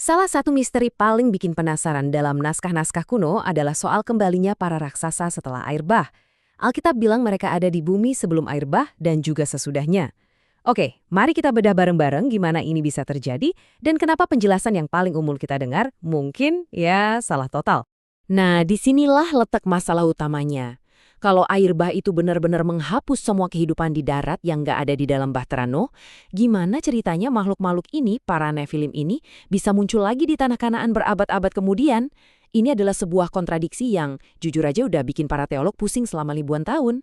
Salah satu misteri paling bikin penasaran dalam naskah-naskah kuno adalah soal kembalinya para raksasa setelah air bah. Alkitab bilang mereka ada di bumi sebelum air bah dan juga sesudahnya. Oke, mari kita bedah bareng-bareng gimana ini bisa terjadi dan kenapa penjelasan yang paling umum kita dengar mungkin ya salah total. Nah, disinilah letak masalah utamanya. Kalau air bah itu benar-benar menghapus semua kehidupan di darat yang nggak ada di dalam Bahtera Noh, gimana ceritanya makhluk-makhluk ini, para Nephilim ini, bisa muncul lagi di tanah Kanaan berabad-abad kemudian? Ini adalah sebuah kontradiksi yang jujur aja udah bikin para teolog pusing selama ribuan tahun.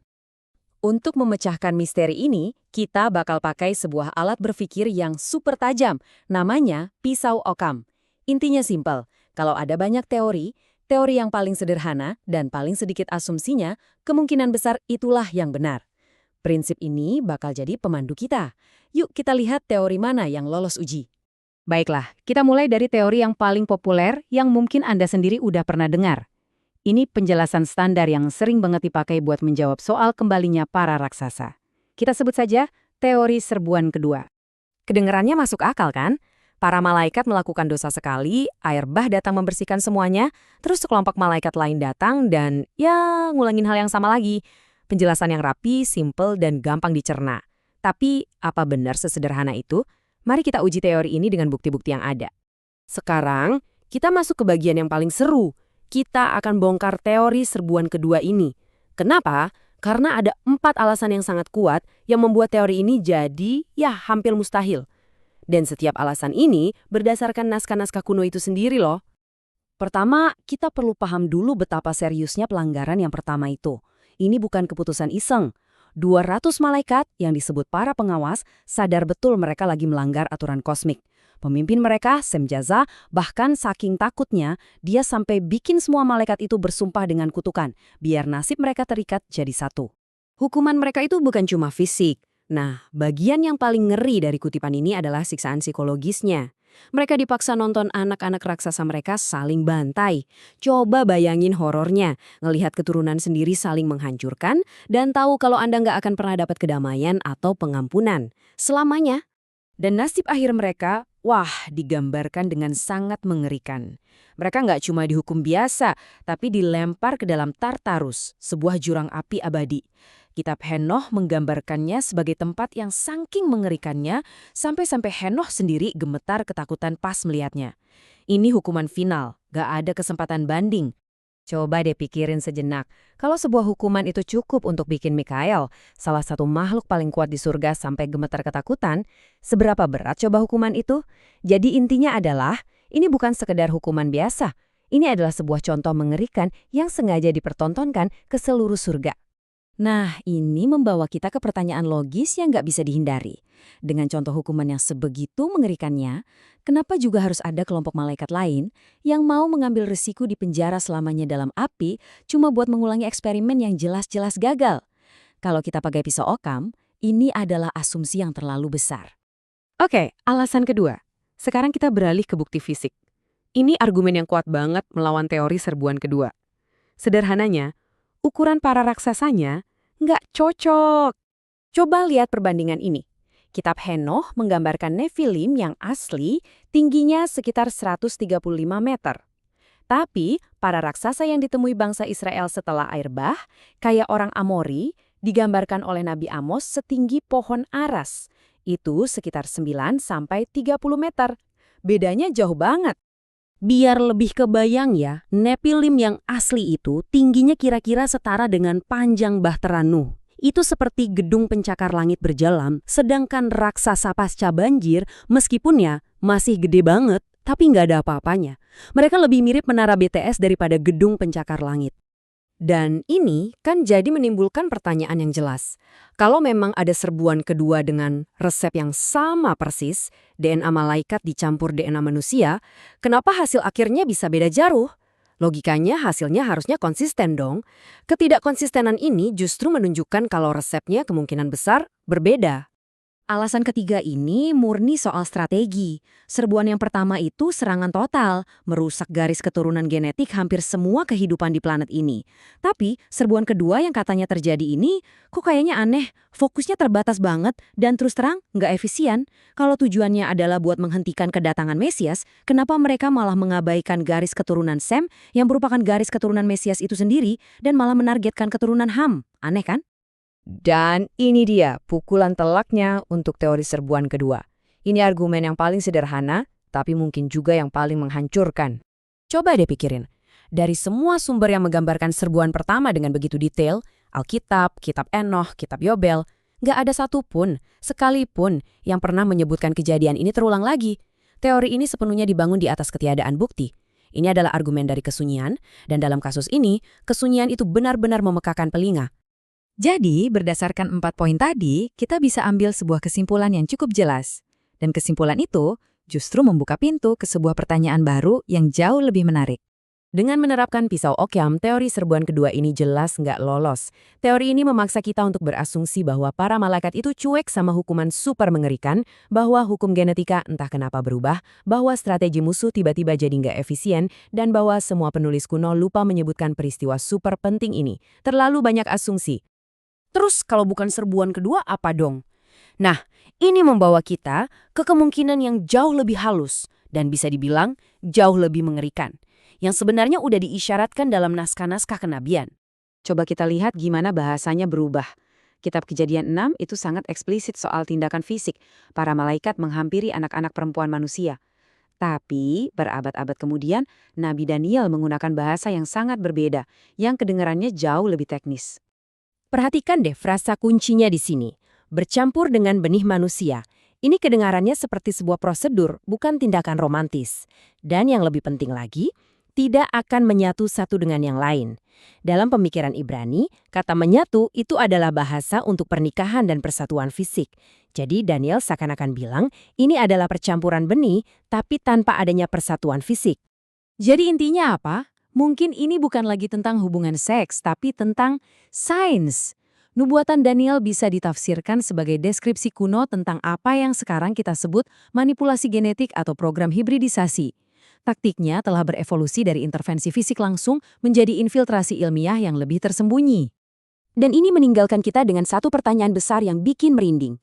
Untuk memecahkan misteri ini, kita bakal pakai sebuah alat berpikir yang super tajam, namanya pisau Occam. Intinya simpel, kalau ada banyak teori yang paling sederhana dan paling sedikit asumsinya, kemungkinan besar itulah yang benar. Prinsip ini bakal jadi pemandu kita. Yuk kita lihat teori mana yang lolos uji. Baiklah, kita mulai dari teori yang paling populer yang mungkin Anda sendiri udah pernah dengar. Ini penjelasan standar yang sering banget dipakai buat menjawab soal kembalinya para raksasa. Kita sebut saja teori serbuan kedua. Kedengarannya masuk akal kan? Para malaikat melakukan dosa sekali, air bah datang membersihkan semuanya, terus sekelompok malaikat lain datang dan ya ngulangin hal yang sama lagi. Penjelasan yang rapi, simple, dan gampang dicerna. Tapi apa benar sesederhana itu? Mari kita uji teori ini dengan bukti-bukti yang ada. Sekarang, kita masuk ke bagian yang paling seru. Kita akan bongkar teori serbuan kedua ini. Kenapa? Karena ada 4 alasan yang sangat kuat yang membuat teori ini jadi ya hampir mustahil. Dan setiap alasan ini berdasarkan naskah-naskah kuno itu sendiri loh. Pertama, kita perlu paham dulu betapa seriusnya pelanggaran yang pertama itu. Ini bukan keputusan iseng. 200 malaikat yang disebut para pengawas sadar betul mereka lagi melanggar aturan kosmik. Pemimpin mereka, Semjaza, bahkan saking takutnya, dia sampai bikin semua malaikat itu bersumpah dengan kutukan, biar nasib mereka terikat jadi satu. Hukuman mereka itu bukan cuma fisik. Nah, bagian yang paling ngeri dari kutipan ini adalah siksaan psikologisnya. Mereka dipaksa nonton anak-anak raksasa mereka saling bantai. Coba bayangin horornya, ngelihat keturunan sendiri saling menghancurkan, dan tahu kalau Anda nggak akan pernah dapat kedamaian atau pengampunan. Selamanya. Dan nasib akhir mereka, wah, digambarkan dengan sangat mengerikan. Mereka nggak cuma dihukum biasa, tapi dilempar ke dalam Tartarus, sebuah jurang api abadi. Kitab Henoh menggambarkannya sebagai tempat yang saking mengerikannya, sampai-sampai Henoh sendiri gemetar ketakutan pas melihatnya. Ini hukuman final, gak ada kesempatan banding. Coba deh pikirin sejenak, kalau sebuah hukuman itu cukup untuk bikin Mikael, salah satu makhluk paling kuat di surga sampai gemetar ketakutan, seberapa berat coba hukuman itu? Jadi intinya adalah, ini bukan sekedar hukuman biasa. Ini adalah sebuah contoh mengerikan yang sengaja dipertontonkan ke seluruh surga. Nah, ini membawa kita ke pertanyaan logis yang nggak bisa dihindari. Dengan contoh hukuman yang sebegitu mengerikannya, kenapa juga harus ada kelompok malaikat lain yang mau mengambil risiko di penjara selamanya dalam api cuma buat mengulangi eksperimen yang jelas-jelas gagal? Kalau kita pakai pisau Occam, ini adalah asumsi yang terlalu besar. Oke, alasan kedua. Sekarang kita beralih ke bukti fisik. Ini argumen yang kuat banget melawan teori serbuan kedua. Sederhananya, ukuran para raksasanya nggak cocok. Coba lihat perbandingan ini. Kitab Henoh menggambarkan Nephilim yang asli tingginya sekitar 135 meter. Tapi para raksasa yang ditemui bangsa Israel setelah air bah, kayak orang Amori, digambarkan oleh Nabi Amos setinggi pohon aras. Itu sekitar 9 sampai 30 meter. Bedanya jauh banget. Biar lebih kebayang ya, Nephilim yang asli itu tingginya kira-kira setara dengan panjang Bahtera Noh. Itu seperti gedung pencakar langit berjalan, sedangkan raksasa pasca banjir, meskipun ya masih gede banget, tapi nggak ada apa-apanya. Mereka lebih mirip menara BTS daripada gedung pencakar langit. Dan ini kan jadi menimbulkan pertanyaan yang jelas. Kalau memang ada serbuan kedua dengan resep yang sama persis, DNA malaikat dicampur DNA manusia, kenapa hasil akhirnya bisa beda jauh? Logikanya hasilnya harusnya konsisten dong. Ketidakkonsistenan ini justru menunjukkan kalau resepnya kemungkinan besar berbeda. Alasan ketiga ini murni soal strategi. Serbuan yang pertama itu serangan total, merusak garis keturunan genetik hampir semua kehidupan di planet ini. Tapi serbuan kedua yang katanya terjadi ini, kok kayaknya aneh, fokusnya terbatas banget dan terus terang nggak efisien. Kalau tujuannya adalah buat menghentikan kedatangan Mesias, kenapa mereka malah mengabaikan garis keturunan Sem yang merupakan garis keturunan Mesias itu sendiri dan malah menargetkan keturunan Ham? Aneh kan? Dan ini dia pukulan telaknya untuk teori serbuan kedua. Ini argumen yang paling sederhana, tapi mungkin juga yang paling menghancurkan. Coba deh pikirin, dari semua sumber yang menggambarkan serbuan pertama dengan begitu detail, Alkitab, Kitab Enoch, Kitab Yobel, nggak ada satupun, sekalipun, yang pernah menyebutkan kejadian ini terulang lagi. Teori ini sepenuhnya dibangun di atas ketiadaan bukti. Ini adalah argumen dari kesunyian, dan dalam kasus ini, kesunyian itu benar-benar memekakan telinga. Jadi, berdasarkan 4 poin tadi, kita bisa ambil sebuah kesimpulan yang cukup jelas. Dan kesimpulan itu justru membuka pintu ke sebuah pertanyaan baru yang jauh lebih menarik. Dengan menerapkan pisau Occam, teori serbuan kedua ini jelas nggak lolos. Teori ini memaksa kita untuk berasumsi bahwa para malaikat itu cuek sama hukuman super mengerikan, bahwa hukum genetika entah kenapa berubah, bahwa strategi musuh tiba-tiba jadi nggak efisien, dan bahwa semua penulis kuno lupa menyebutkan peristiwa super penting ini. Terlalu banyak asumsi. Terus kalau bukan serbuan kedua apa dong? Nah, ini membawa kita ke kemungkinan yang jauh lebih halus dan bisa dibilang jauh lebih mengerikan, yang sebenarnya udah diisyaratkan dalam naskah-naskah kenabian. Coba kita lihat gimana bahasanya berubah. Kitab Kejadian 6 itu sangat eksplisit soal tindakan fisik. Para malaikat menghampiri anak-anak perempuan manusia. Tapi, berabad-abad kemudian, Nabi Daniel menggunakan bahasa yang sangat berbeda, yang kedengarannya jauh lebih teknis. Perhatikan deh frasa kuncinya di sini. Bercampur dengan benih manusia. Ini kedengarannya seperti sebuah prosedur, bukan tindakan romantis. Dan yang lebih penting lagi, tidak akan menyatu satu dengan yang lain. Dalam pemikiran Ibrani, kata menyatu itu adalah bahasa untuk pernikahan dan persatuan fisik. Jadi Daniel seakan-akan bilang, ini adalah percampuran benih, tapi tanpa adanya persatuan fisik. Jadi intinya apa? Mungkin ini bukan lagi tentang hubungan seks, tapi tentang sains. Nubuatan Daniel bisa ditafsirkan sebagai deskripsi kuno tentang apa yang sekarang kita sebut manipulasi genetik atau program hibridisasi. Taktiknya telah berevolusi dari intervensi fisik langsung menjadi infiltrasi ilmiah yang lebih tersembunyi. Dan ini meninggalkan kita dengan satu pertanyaan besar yang bikin merinding.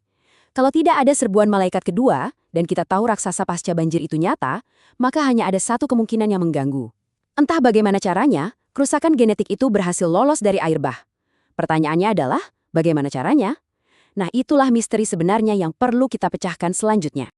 Kalau tidak ada serbuan malaikat kedua, dan kita tahu raksasa pasca banjir itu nyata, maka hanya ada satu kemungkinan yang mengganggu. Entah bagaimana caranya, kerusakan genetik itu berhasil lolos dari air bah. Pertanyaannya adalah, bagaimana caranya? Nah, itulah misteri sebenarnya yang perlu kita pecahkan selanjutnya.